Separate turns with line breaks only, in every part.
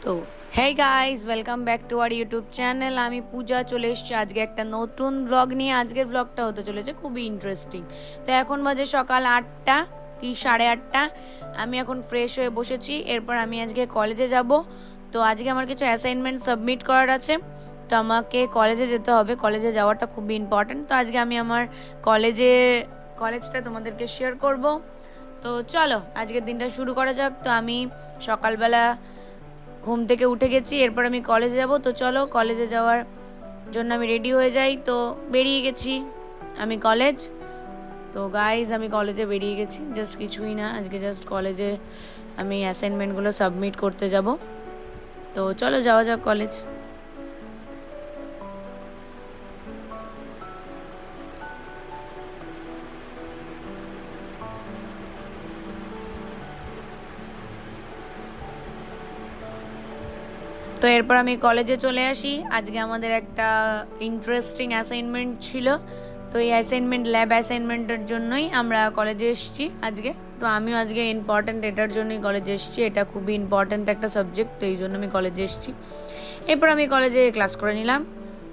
তো hey guys, welcome back to our YouTube channel. আমি পূজা চলে এসেছি আজকে একটা নতুন ব্লগ নিয়ে। আজকের ব্লগটা হতে চলেছে খুবই ইন্টারেস্টিং। তো এখন বাজে সকাল 8টা কি 8:30। আমি এখন ফ্রেশ হয়ে বসেছি। এরপর আমি আজকে কলেজে যাব। তো আজকে আমার কিছু অ্যাসাইনমেন্ট সাবমিট করার আছে, তো আমাকে কলেজে যেতে হবে। কলেজে যাওয়াটা খুবই ইম্পর্ট্যান্ট। তো আজকে আমি আমার কলেজটা তোমাদেরকে শেয়ার করব। তো চলো আজকের দিনটা শুরু করা যাক। তো আমি সকালবেলা ঘুম থেকে উঠে গেছি, এরপর আমি কলেজে যাব। তো চলো কলেজে যাওয়ার জন্য আমি রেডি হয়ে যাই। তো বেরিয়ে গেছি আমি কলেজ। তো গাইজ আমি কলেজে বেরিয়ে গেছি, জাস্ট কিছুই না, আজকে জাস্ট কলেজে আমি অ্যাসাইনমেন্টগুলো সাবমিট করতে যাব। তো চলো যাওয়া যাক কলেজ। তো এরপর আমি কলেজে চলে আসি। আজকে আমাদের একটা ইন্টারেস্টিং অ্যাসাইনমেন্ট ছিল। তো এই ল্যাব অ্যাসাইনমেন্টের জন্যই আমরা কলেজে এসেছি আজকে। তো আমিও আজকে ইম্পর্ট্যান্ট এটার জন্যই কলেজে এসেছি, এটা খুবই ইম্পর্ট্যান্ট একটা সাবজেক্ট, তো এই জন্য আমি কলেজে এসেছি। এরপর আমি কলেজে ক্লাস করে নিলাম।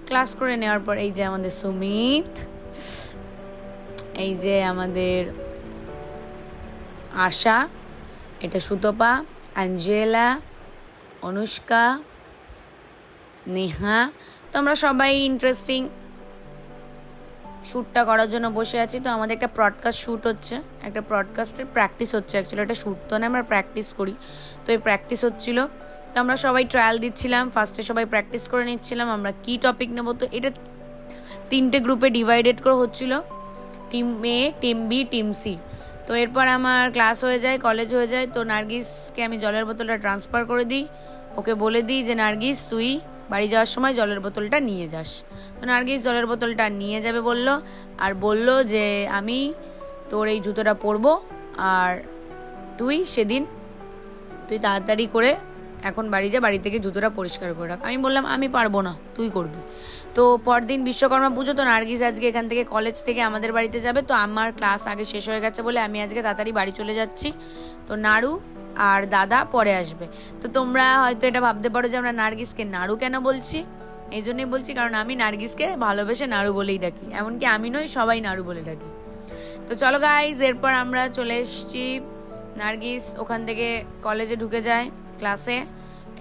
ক্লাস করে নেওয়ার পর এই যে আমাদের সুমিত, এই যে আমাদের আশা, এটা সুতপা, অ্যাঞ্জেলা, অনুষ্কা, নেহা, তো আমরা সবাই ইন্টারেস্টিং শ্যুটটা করার জন্য বসে আছি। তো আমাদের একটা ব্রডকাস্ট শ্যুট হচ্ছে, একটা ব্রডকাস্টের প্র্যাকটিস হচ্ছে। অ্যাকচুয়ালি একটা শ্যুট তো না, আমরা প্র্যাকটিস করি। তো এই প্র্যাকটিস হচ্ছিল। তো আমরা সবাই ট্রায়াল দিচ্ছিলাম, ফার্স্টে সবাই প্র্যাকটিস করে নিচ্ছিলাম আমরা কী টপিক নেব। তো এটা 3টে গ্রুপে ডিভাইডেড করে হচ্ছিল, টিম এ, টিম বি, টিম সি। তো এরপর আমার ক্লাস হয়ে যায়, কলেজ হয়ে যায়। তো নার্গিসকে আমি জলের বোতলটা ট্রান্সফার করে দিই, ওকে বলে দিই যে নার্গিস তুই বাড়ি যাওয়ার সময় জলের বোতলটা নিয়ে যাস। তো নার্গিস জলের বোতলটা নিয়ে যাবে বলল, আর বলল যে আমি তোর এই জুতোটা পরবো, আর তুই তাড়াতাড়ি করে এখন বাড়ি যা, বাড়ি থেকে জুতোটা পরিষ্কার করে রাখ। আমি বললাম আমি পারবো না, তুই করবি। তো পরদিন বিশ্বকর্মা পুজো। তো নার্গিস আজকে এখান থেকে কলেজ থেকে আমাদের বাড়িতে যাবে। তো আমার ক্লাস আগে শেষ হয়ে গেছে বলে আমি আজকে তাড়াতাড়ি বাড়ি চলে যাচ্ছি। তো নাড়ু আর দাদা পরে আসবে। তো তোমরা হয়তো এটা ভাবতে পারো যে আমরা নার্গিসকে নাড়ু কেন বলছি। এই জন্যই বলছি কারণ আমি নার্গিসকে ভালোবেসে নাড়ু বলেই ডাকি, এমনকি আমি নই, সবাই নাড়ু বলে ডাকি। তো চলো গাইজ, এরপর আমরা চলে এসেছি। নার্গিস ওখান থেকে কলেজে ঢুকে যায় ক্লাসে।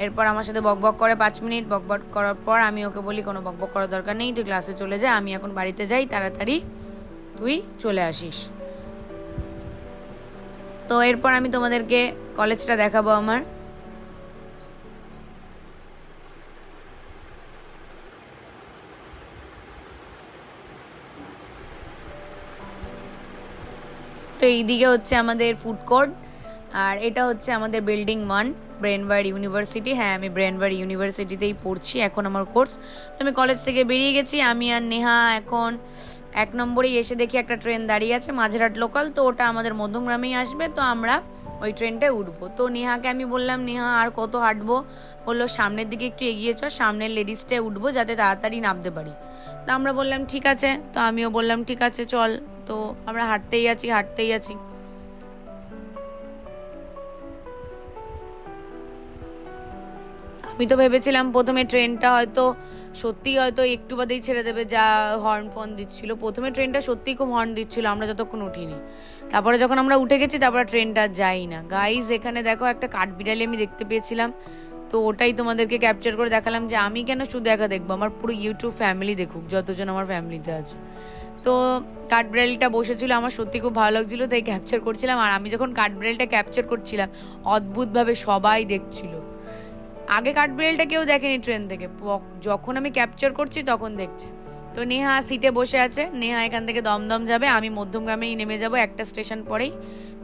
এরপর আমার সাথে বকবক করে 5 মিনিট। বকবক করার পর আমি ওকে বলি কোনো বকবক করার দরকার নেই, তুই ক্লাসে চলে যা, আমি এখন বাড়িতে যাই, তাড়াতাড়ি তুই চলে আসিস। তো এরপর আমি তোমাদেরকে কলেজটা দেখাবো আমার। তো এইদিকে হচ্ছে আমাদের ফুড কোর্ট, আর এটা হচ্ছে আমাদের বিল্ডিং 1, ব্রেনওয়ার্ড ইউনিভার্সিটি। হ্যাঁ, আমি ব্রেনওয়ার্ড ইউনিভার্সিটিতেই পড়ছি এখন আমার কোর্স। তো আমি কলেজ থেকে বেরিয়ে গেছি, আমি আর নেহা। এখন 1 নম্বরেই এসে দেখি একটা ট্রেন দাঁড়িয়ে আছে, মাঝেরহাট লোকাল। তো ওটা আমাদের মধ্যমগ্রামেই আসবে, তো আমরা ওই ট্রেনটায় উঠবো। তো নেহাকে আমি বললাম নেহা আর কত হাঁটবো, বললো সামনের দিকে একটু এগিয়ে চল, সামনের লেডিসটায় উঠবো যাতে তাড়াতাড়ি নামতে পারি। তো আমরা বললাম ঠিক আছে, তো আমিও বললাম ঠিক আছে চল। তো আমরা হাঁটতেই আছি। আমি তো ভেবেছিলাম প্রথমে ট্রেনটা হয়তো একটু বাদেই ছেড়ে দেবে, যা হর্ন ফর্ন দিচ্ছিল। প্রথমে ট্রেনটা সত্যিই খুব হর্ন দিচ্ছিল, আমরা যতক্ষণ উঠিনি। তারপরে যখন আমরা উঠে গেছি, তারপরে ট্রেনটা যাই না। গাইজ এখানে দেখো একটা কাঠবিড়ালি আমি দেখতে পেয়েছিলাম, তো ওটাই তোমাদেরকে ক্যাপচার করে দেখালাম যে আমি কেন শুধু একা দেখবো, আমার পুরো ইউটিউব ফ্যামিলি দেখুক, যতজন আমার ফ্যামিলিতে আছে। তো কাঠবিড়ালিটা বসেছিল, আমার সত্যি খুব ভালো লাগছিল, তাই ক্যাপচার করছিলাম। আর আমি যখন কাঠবিড়ালিটা ক্যাপচার করছিলাম, অদ্ভুতভাবে সবাই দেখছিল। আগে কাঠবিড়ালিটা কেউ দেখেনি ট্রেন থেকে, যখন আমি ক্যাপচার করছি তখন দেখছে। তো নেহা সিটে বসে আছে, নেহা এখান থেকে দমদম যাবে, আমি মধ্যমগ্রামেই নেমে যাব একটা স্টেশন পরেই।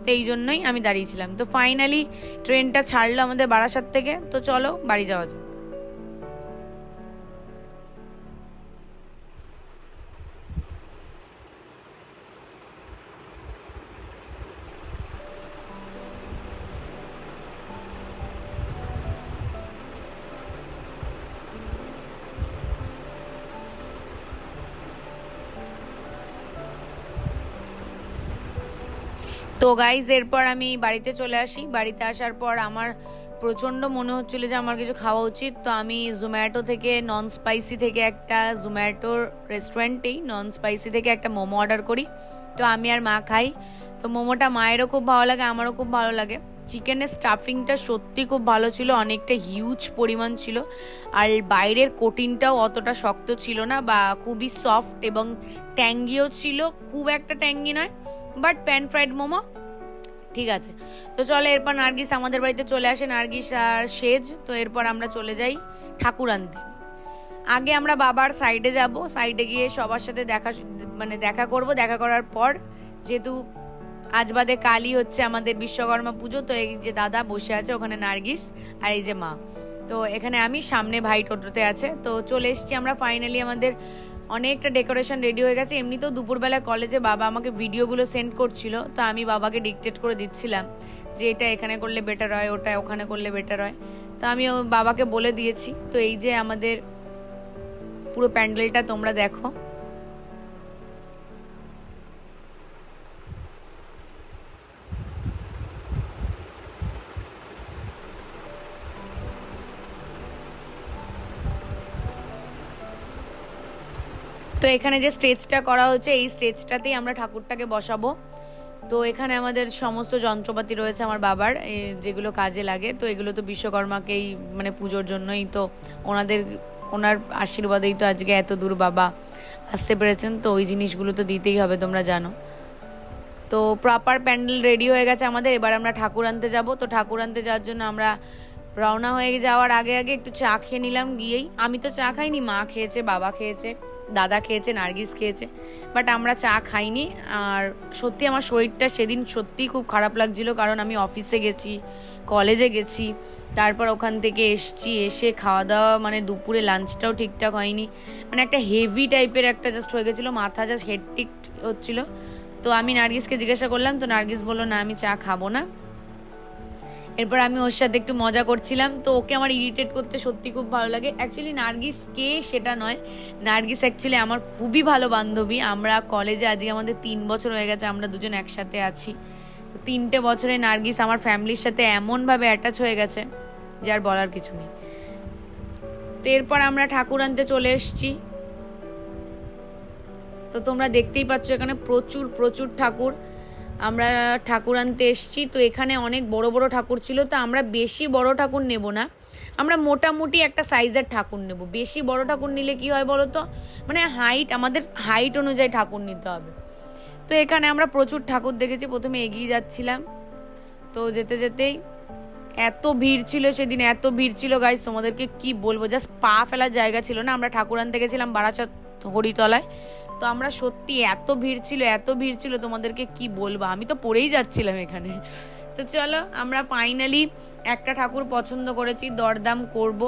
তো এই জন্যই আমি দাঁড়িয়েছিলাম। তো ফাইনালি ট্রেনটা ছাড়লো আমাদের বারাসাত থেকে। তো চলো বাড়ি যাওয়া যাক। তো গাইজ এরপর আমি বাড়িতে চলে আসি। বাড়িতে আসার পর আমার প্রচণ্ড মনে হচ্ছিল যে আমার কিছু খাওয়া উচিত। তো আমি জোম্যাটো থেকে নন স্পাইসি থেকে একটা জোম্যাটোর রেস্টুরেন্টেই নন স্পাইসি থেকে একটা মোমো অর্ডার করি। তো আমি আর মা খাই। তো মোমোটা মায়েরও খুব ভালো লাগে, আমারও খুব ভালো লাগে। চিকেনের স্টাফিংটা সত্যি খুব ভালো ছিল, অনেকটা হিউজ পরিমাণ ছিল। আর বাইরের কোটিংটাও অতটা শক্ত ছিল না, বা খুবই সফট এবং ট্যাঙ্গিও ছিল, খুব একটা ট্যাঙ্গি নয়, বাট প্যান ফ্রাইড মোমো ঠিক আছে। তো চলো এরপর নার্গিস আমাদের বাড়িতে চলে আসে, নার্গিস আর সেজ। তো এরপর আমরা চলে যাই ঠাকুর আনতে। আগে আমরা বাবার সাইডে যাব, সাইডে গিয়ে সবার সাথে দেখা করব। দেখা করার পর যেহেতু আজ বাদে কালই হচ্ছে আমাদের বিশ্বকর্মা পুজো, তো এই যে দাদা বসে আছে ওখানে নার্গিস আর এই যে মা, তো এখানে আমি, সামনে ভাই টোটোতে আছে। তো চলে এসছি আমরা ফাইনালি। আমাদের অনেকটা ডেকোরেশন রেডি হয়ে গেছে। এমনিতেও দুপুরবেলা কলেজে বাবা আমাকে ভিডিওগুলো সেন্ড করছিল, তো আমি বাবাকে ডিকটেট করে দিচ্ছিলাম যে এটা এখানে করলে বেটার হয়, ওটা ওখানে করলে বেটার হয়। তো আমি বাবাকে বলে দিয়েছি। তো এই যে আমাদের পুরো প্যান্ডেলটা তোমরা দেখো। তো এখানে যে স্টেজটা করা হচ্ছে, এই স্টেজটাতেই আমরা ঠাকুরটাকে বসাবো। তো এখানে আমাদের সমস্ত যন্ত্রপাতি রয়েছে আমার বাবার, যেগুলো কাজে লাগে। তো এগুলো তো বিশ্বকর্মাকেই মানে পুজোর জন্যই, তো ওনার আশীর্বাদেই তো আজকে এত দূর বাবা আসতে পেরেছেন। তো ওই জিনিসগুলো তো দিতেই হবে, তোমরা জানো। তো প্রপার প্যান্ডেল রেডি হয়ে গেছে আমাদের। এবার আমরা ঠাকুর আনতে যাব। তো ঠাকুর আনতে যাওয়ার জন্য আমরা রওনা হয়ে যাওয়ার আগে আগে একটু চা খেয়ে নিলাম গিয়েই। আমি তো চা খাইনি, মা খেয়েছে, বাবা খেয়েছে, দাদা খেয়েছে, নার্গিস খেয়েছে, বাট আমরা চা খাইনি। আর সত্যি আমার শরীরটা সেদিন সত্যিই খুব খারাপ লাগছিল, কারণ আমি অফিসে গেছি, কলেজে গেছি, তারপর ওখান থেকে এসছি, এসে খাওয়া দাওয়া মানে দুপুরে লাঞ্চটাও ঠিকঠাক হয়নি, মানে একটা হেভি টাইপের একটা জাস্ট হয়ে গেছিলো, মাথা জাস্ট হেডটিক হচ্ছিলো। তো আমি নার্গিসকে জিজ্ঞাসা করলাম, তো নার্গিস বললো না আমি চা খাবো না। এরপর আমি ওর সাথে একটু মজা করছিলাম। তো ওকে আমার ইরিটেট করতে সত্যি খুব ভালো লাগে। অ্যাকচুয়ালি নার্গিস কে সেটা নয়, নার্গিস অ্যাকচুয়ালি আমার খুবই ভালো বান্ধবী। আমরা কলেজে আজকে আমাদের 3 বছর হয়ে গেছে আমরা দুজন একসাথে আছি। তো 3টে বছরে নার্গিস আমার ফ্যামিলির সাথে এমনভাবে অ্যাটাচ হয়ে গেছে যে আর বলার কিছু নেই। তো এরপর আমরা ঠাকুর আনতে চলে এসেছি। তো তোমরা দেখতেই পাচ্ছ এখানে প্রচুর প্রচুর ঠাকুর, আমরা ঠাকুর আনতে এসছি। তো এখানে অনেক বড় বড় ঠাকুর ছিল। তো আমরা বেশি বড় ঠাকুর নেব না, আমরা মোটামুটি একটা সাইজের ঠাকুর নেব। বেশি বড় ঠাকুর নিলে কি হয় বলো তো, মানে আমাদের হাইট অনুযায়ী ঠাকুর নিতে হবে। তো এখানে আমরা প্রচুর ঠাকুর দেখেছি। প্রথমে এগিয়ে যাচ্ছিলাম, তো যেতে যেতেই এত ভিড় ছিল সেদিন, এত ভিড় ছিল গাইস তোমাদেরকে কি বলবো, জাস্ট পা ফেলার জায়গা ছিল না। আমরা ঠাকুর আনতে গেছিলাম বারাচত হরিতলায়। তো আমরা সত্যি এত ভিড় ছিল, এত ভিড় ছিল তোমাদেরকে কি বলবো, আমি তো পড়েই যাচ্ছিলাম এখানে। তো চলো আমরা ফাইনালি একটা ঠাকুর পছন্দ করেছি, দরদাম করব।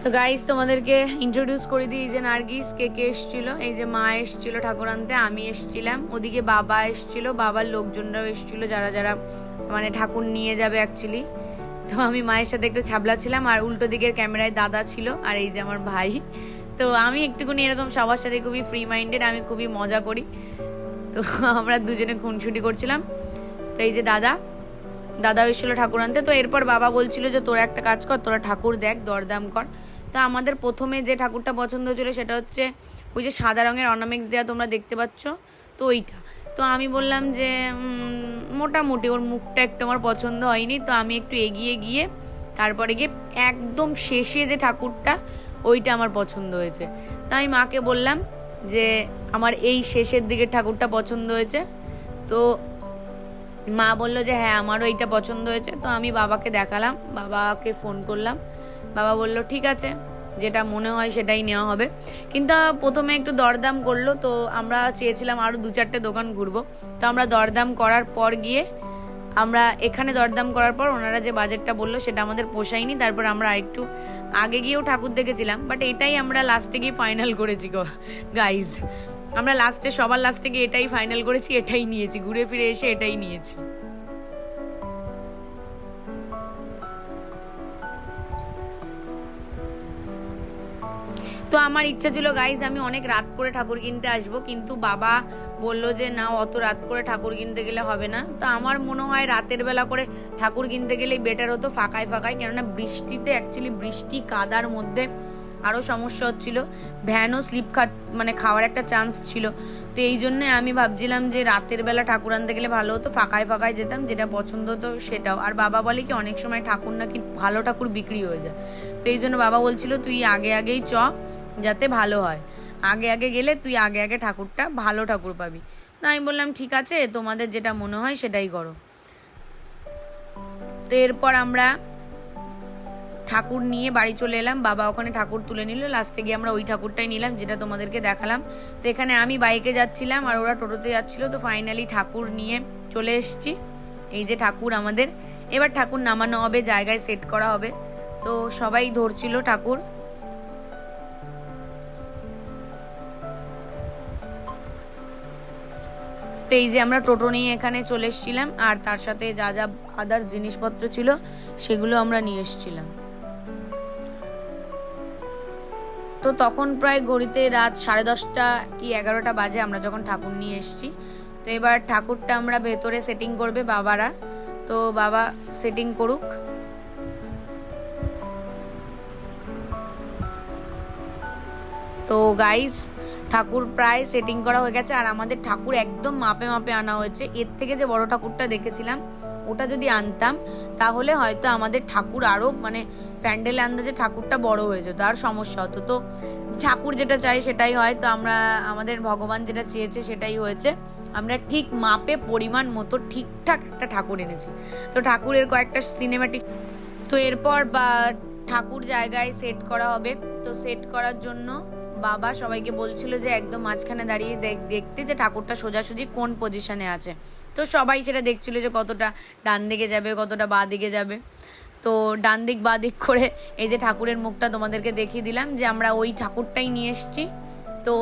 তো গাইস তোমাদেরকে ইন্ট্রোডিউস করে দিই, যে নার্গিস, কে কে এসেছিল। এই যে মা এসেছিল ঠাকুর আনতে, আমি এসেছিলাম, ওদিকে বাবা এসেছিল, বাবার লোকজনরাও এসেছিল যারা যারা মানে ঠাকুর নিয়ে যাবে অ্যাকচুয়ালি। তো আমি মায়ের সাথে একটু ছাবলাচ্ছিলাম, আর উল্টো দিকের ক্যামেরায় দাদা ছিল, আর এই যে আমার ভাই। তো আমি একটুখানি এরকম সবার সাথে খুবই ফ্রি মাইন্ডেড, আমি খুবই মজা করি। তো আমরা দুজনে খুনসুটি করছিলাম। তো এই যে দাদা এসেছিল ঠাকুর আনতে। তো এরপর বাবা বলছিল যে তোরা একটা কাজ কর, তোরা ঠাকুর দেখ, দরদাম কর। তো আমাদের প্রথমে যে ঠাকুরটা পছন্দ হয়েছিল সেটা হচ্ছে ওই যে সাদা রঙের অর্নামেন্টস দেওয়া তোমরা দেখতে পাচ্ছ, তো ওইটা। তো আমি বললাম যে মোটামুটি ওর মুখটা একটু আমার পছন্দ হয়নি। তো আমি একটু এগিয়ে গিয়ে তারপরে গিয়ে একদম শেষে যে ঠাকুরটা ওইটা আমার পছন্দ হয়েছে। তো আমি মাকে বললাম যে আমার এই শেষের দিকের ঠাকুরটা পছন্দ হয়েছে। তো মা বললো যে হ্যাঁ আমারও এইটা পছন্দ হয়েছে। তো আমি বাবাকে দেখালাম, বাবাকে ফোন করলাম, বাবা বললো ঠিক আছে, যেটা মনে হয় সেটাই নেওয়া হবে। কিন্তু প্রথমে একটু দরদাম করলো। তো আমরা চেয়েছিলাম আরও 2-4টে দোকান ঘুরবো। তো আমরা দরদাম করার পর গিয়ে আমরা এখানে দরদাম করার পর ওনারা যে বাজেটটা বললো সেটা আমাদের পোষায়নি, তারপর আমরা আরেকটু আগে গিয়েও ঠাকুর দেখেছিলাম, বাট এটাই আমরা লাস্টে গিয়ে ফাইনাল করেছি গাইজ। আমরা সবার লাস্টে গিয়ে এটাই ফাইনাল করেছি, এটাই নিয়েছি, ঘুরে ফিরে এসে এটাই নিয়েছি। তো আমার ইচ্ছা ছিল গাইজ আমি অনেক রাত করে ঠাকুর কিনতে আসবো, কিন্তু বাবা বলল যে না, অত রাত করে ঠাকুর কিনতে গেলে হবে না। তো আমার মনে হয় রাতের বেলা করে ঠাকুর কিনতে গেলেই বেটার হতো, ফাঁকায় ফাঁকায়, কেননা বৃষ্টিতে অ্যাকচুয়ালি বৃষ্টি কাদার মধ্যে আরও সমস্যা হচ্ছিল, ভ্যানও স্লিপ খাওয়ার একটা চান্স ছিল। তো এই জন্যে আমি ভাবছিলাম যে রাতের বেলা ঠাকুর আনতে গেলে ভালো হতো, ফাঁকায় ফাঁকায় যেতাম, যেটা পছন্দ হতো সেটাও। আর বাবা বলে কি অনেক সময় ঠাকুর নাকি ভালো ঠাকুর বিক্রি হয়ে যায়, তো এই জন্য বাবা বলছিল তুই আগে আগেই যাতে ভালো হয়, আগে আগে গেলে তুই আগে আগে ভালো ঠাকুর পাবি। না আমি বললাম ঠিক আছে, তোমাদের যেটা মনে হয় সেটাই করো। তো এরপর আমরা ঠাকুর নিয়ে বাড়ি চলে এলাম, বাবা ওখানে ঠাকুর তুলে নিল, লাস্টে গিয়ে আমরা ওই ঠাকুরটাই নিলাম যেটা তোমাদেরকে দেখালাম। তো এখানে আমি বাইকে যাচ্ছিলাম আর ওরা টোটোতে যাচ্ছিল, তো ফাইনালি ঠাকুর নিয়ে চলে এসেছি। এই যে ঠাকুর আমাদের, এবার ঠাকুর নামানো হবে, জায়গায় সেট করা হবে। তো সবাই ধরছিল ঠাকুর। তো এই যে আমরা টোটো নিয়ে এখানে চলে এসেছিলাম, আর তার সাথে যা যা আদার্স জিনিসপত্র ছিল সেগুলো আমরা নিয়ে এসেছিলাম। তো তখন প্রায় ঘড়িতে রাত 10:30 কি 11টা বাজে আমরা যখন ঠাকুর নিয়ে এসেছি। তো এবার ঠাকুরটা আমরা ভেতরে সেটিং করবে বাবারা, তো বাবা সেটিং করুক। তো গাইস ঠাকুর প্রায় সেটিং করা হয়ে গেছে, আর আমাদের ঠাকুর একদম মাপে মাপে আনা হয়েছে। এর থেকে যে বড় ঠাকুরটা দেখেছিলাম ওটা যদি আনতাম তাহলে হয়তো আমাদের ঠাকুর আরও প্যান্ডেলে আন্দাজে ঠাকুরটা বড় হয়ে যেত, আর সমস্যা হতো। তো ঠাকুর যেটা চাই সেটাই হয়, তো আমাদের ভগবান যেটা চেয়েছে সেটাই হয়েছে। আমরা ঠিক মাপে পরিমাণ মতো ঠিকঠাক একটা ঠাকুর এনেছি। তো ঠাকুরের কয়েকটা সিনেমাটিক, তো এরপর ঠাকুর জায়গায় সেট করা হবে। তো সেট করার জন্য বাবা সবাইকে বলছিল যে একদম মাঝখানে দাঁড়িয়ে দেখতে যে ঠাকুরটা সোজাসুজি কোন পজিশনে আছে। তো সবাই সেটা দেখছিল যে কতটা ডান দিকে যাবে, কতটা বাঁ দিকে যাবে। তো ডান দিক বাঁ দিক করে এই যে ঠাকুরের মুখটা তোমাদেরকে দেখিয়ে দিলাম যে আমরা ওই ঠাকুরটাই নিয়ে এসেছি। তো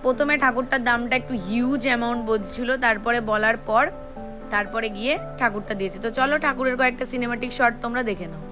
প্রথমে ঠাকুরটার দামটা একটু হিউজ অ্যামাউন্ট বলছিল, তারপরে গিয়ে ঠাকুরটা দিয়েছে। তো চলো ঠাকুরের কয়েকটা সিনেমাটিক শট তোমরা দেখে নাও।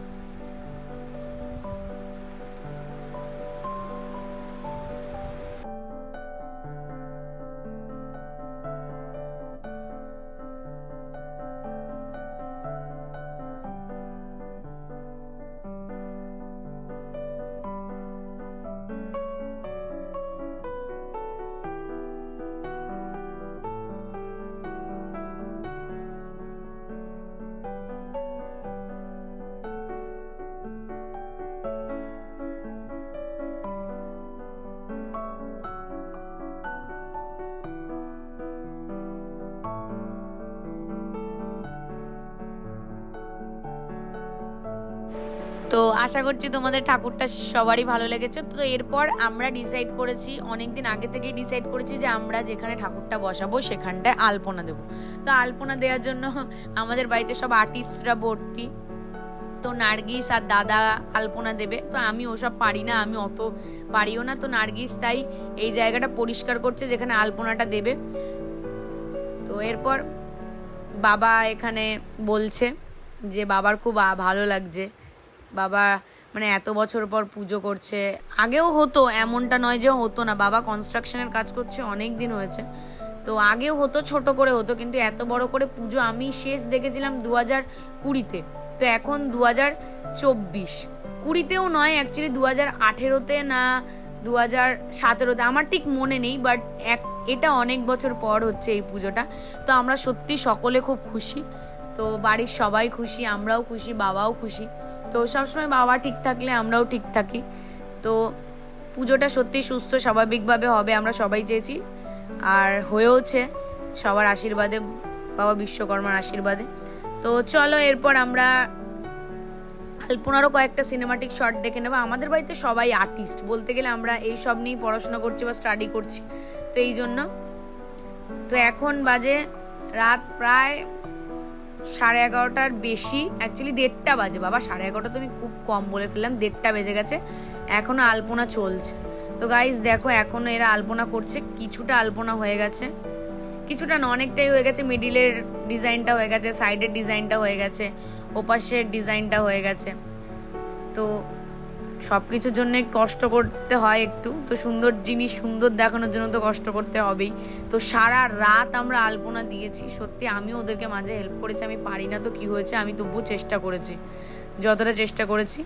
তো আশা করছি তোমাদের ঠাকুরটা সবারই ভালো লেগেছে। তো এরপর আমরা ডিসাইড করেছি, অনেকদিন আগে থেকেই ডিসাইড করেছি যে আমরা যেখানে ঠাকুরটা বসাবো সেখানটায় আলপনা দেবো। তো আলপনা দেওয়ার জন্য আমাদের বাড়িতে সব আর্টিস্টরা ভর্তি। তো নার্গিস আর দাদা আলপনা দেবে, তো আমি ওসব পারি না, আমি অত পারিও না। তো নার্গিস তাই এই জায়গাটা পরিষ্কার করছে যেখানে আলপনাটা দেবে। তো এরপর বাবা এখানে বলছে যে বাবার খুব ভালো লাগছে, বাবা এত বছর পর পুজো করছে। আগেও হতো, এমনটা নয় যে হতো না, বাবা কনস্ট্রাকশনের কাজ করছে অনেক দিন হয়েছে। তো আগেও হতো, ছোট করে হতো, কিন্তু এত বড় করে পুজো আমি শেষ দেখেছিলাম 2020-তে। তো এখন 2024, 20-তেও নয় অ্যাকচুয়ালি 2018-তে না 2017-তে, আমার ঠিক মনে নেই, বাট এটা অনেক বছর পর হচ্ছে এই পুজোটা। তো আমরা সত্যি সকলে খুব খুশি, তো বাড়ির সবাই খুশি, আমরাও খুশি, বাবাও খুশি। তো সবসময় বাবা ঠিক থাকলে আমরাও ঠিক থাকি। তো পুজোটা সত্যি সুস্থ স্বাভাবিকভাবে হবে আমরা সবাই চেয়েছি, আর হয়েওছে সবার আশীর্বাদে, বাবা বিশ্বকর্মার আশীর্বাদে। তো চলো এরপর আমরা আলপনারও কয়েকটা সিনেমাটিক শট দেখে নেবো। আমাদের বাড়িতে সবাই আর্টিস্ট বলতে গেলে, আমরা এই সব নিয়েই পড়াশোনা করছি বা স্টাডি করছি, তো এই জন্য। তো এখন বাজে রাত প্রায় 11:30টার বেশি, অ্যাকচুয়ালি 1:30 বাজে। বাবা 11:30 তো আমি খুব কম বলে ফেললাম, 1:30 বেজে গেছে, এখনো আলপনা চলছে। তো গাইজ দেখো এখনো এরা আলপনা করছে, কিছুটা আলপনা হয়ে গেছে, কিছুটা না অনেকটাই হয়ে গেছে। মিডিলের ডিজাইনটা হয়ে গেছে, সাইডের ডিজাইনটা হয়ে গেছে, ওপাশের ডিজাইনটা হয়ে গেছে। তো সব কিছুর জন্য কষ্ট করতে হয় একটু, তো সুন্দর জিনিস সুন্দর দেখানোর জন্য তো কষ্ট করতে হবেই। তো সারা রাত আমরা আলপনা দিয়েছি, সত্যি আমিও ওদেরকে মাঝে হেল্প করেছি। আমি পারি না তো কি হয়েছে, আমি তবুও চেষ্টা করেছি, যতটা চেষ্টা করেছি।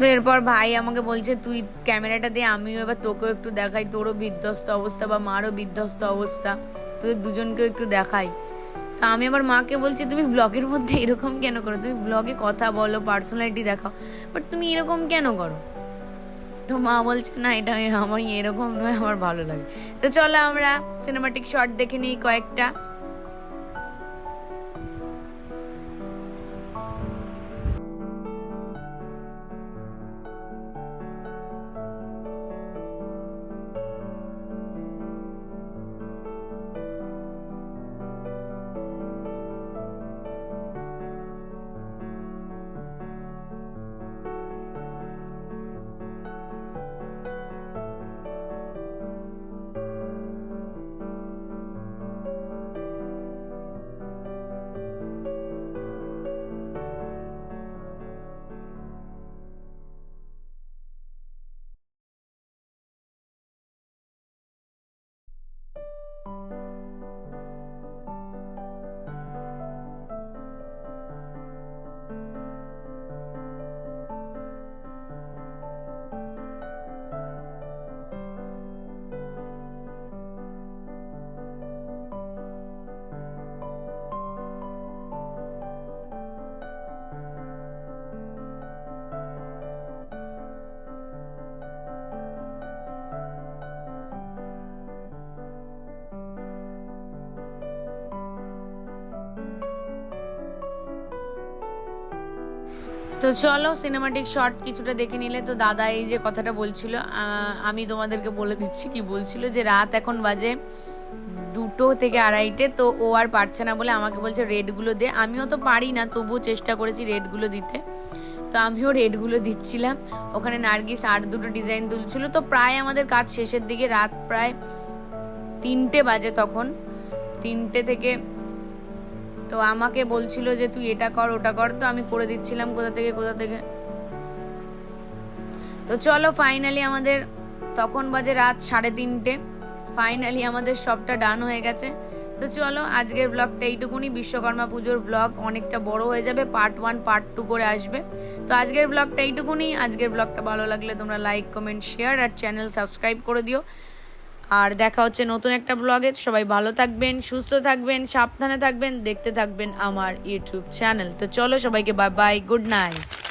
তো এরপর ভাই আমাকে বলছে তুই ক্যামেরাটা দিয়ে আমিও এবার তোকেও একটু দেখাই, তোরও বিধ্বস্ত অবস্থা বা মারও বিধ্বস্ত অবস্থা, তোদের দুজনকেও একটু দেখাই। তো আমি আবার মাকে বলছি তুমি ব্লগের মধ্যে এরকম কেন করো, তুমি ব্লগে কথা বলো, পার্সোনালিটি দেখাও, বাট তুমি এরকম কেন করো। তো মা বলছে না এটা আমার এরকম নয়, আমার ভালো লাগে। তো চলো আমরা সিনেমাটিক শট দেখে নিই কয়েকটা। তো চলো সিনেমাটিক শর্ট কিছুটা দেখে নিলে। তো দাদা এই যে কথাটা বলছিল, আমি তোমাদেরকে বলে দিচ্ছি কি বলছিল, যে রাত এখন বাজে 2 থেকে 2:30, তো ও আর পারছে না বলে আমাকে বলছে রেডগুলো দে। আমিও তো পারি না, তবুও চেষ্টা করেছি রেডগুলো দিতে। তো আমিও রেডগুলো দিচ্ছিলাম, ওখানে নার্গিস আর 2টো ডিজাইন তুলছিল। তো প্রায় আমাদের কাজ শেষের দিকে, রাত প্রায় 3টে বাজে তখন, 3টে থেকে। তো আমাকে বলছিল যে তুই এটা কর ওটা কর, তো আমি করে দিচ্ছিলাম কোথা থেকে। তো চলো ফাইনালি আমাদের তখন বাজে রাত 3:30, ফাইনালি আমাদের সবটা ডান হয়ে গেছে। তো চলো আজকের ব্লগটা এইটুকুনি। বিশ্বকর্মা পুজোর ব্লগ অনেকটা বড় হয়ে যাবে, পার্ট 1 পার্ট 2 করে আসবে। তো আজকের ব্লগটা এইটুকুনি। আজকের ব্লগটা ভালো লাগলে তোমরা লাইক কমেন্ট শেয়ার আর চ্যানেল সাবস্ক্রাইব করে দিও। আর দেখা হচ্ছে নতুন একটা ব্লগে। সবাই ভালো থাকবেন, সুস্থ থাকবেন, সাবধানে থাকবেন, দেখতে থাকবেন আমার ইউটিউব চ্যানেল। তো চলো সবাইকে বাই বাই, গুড নাইট।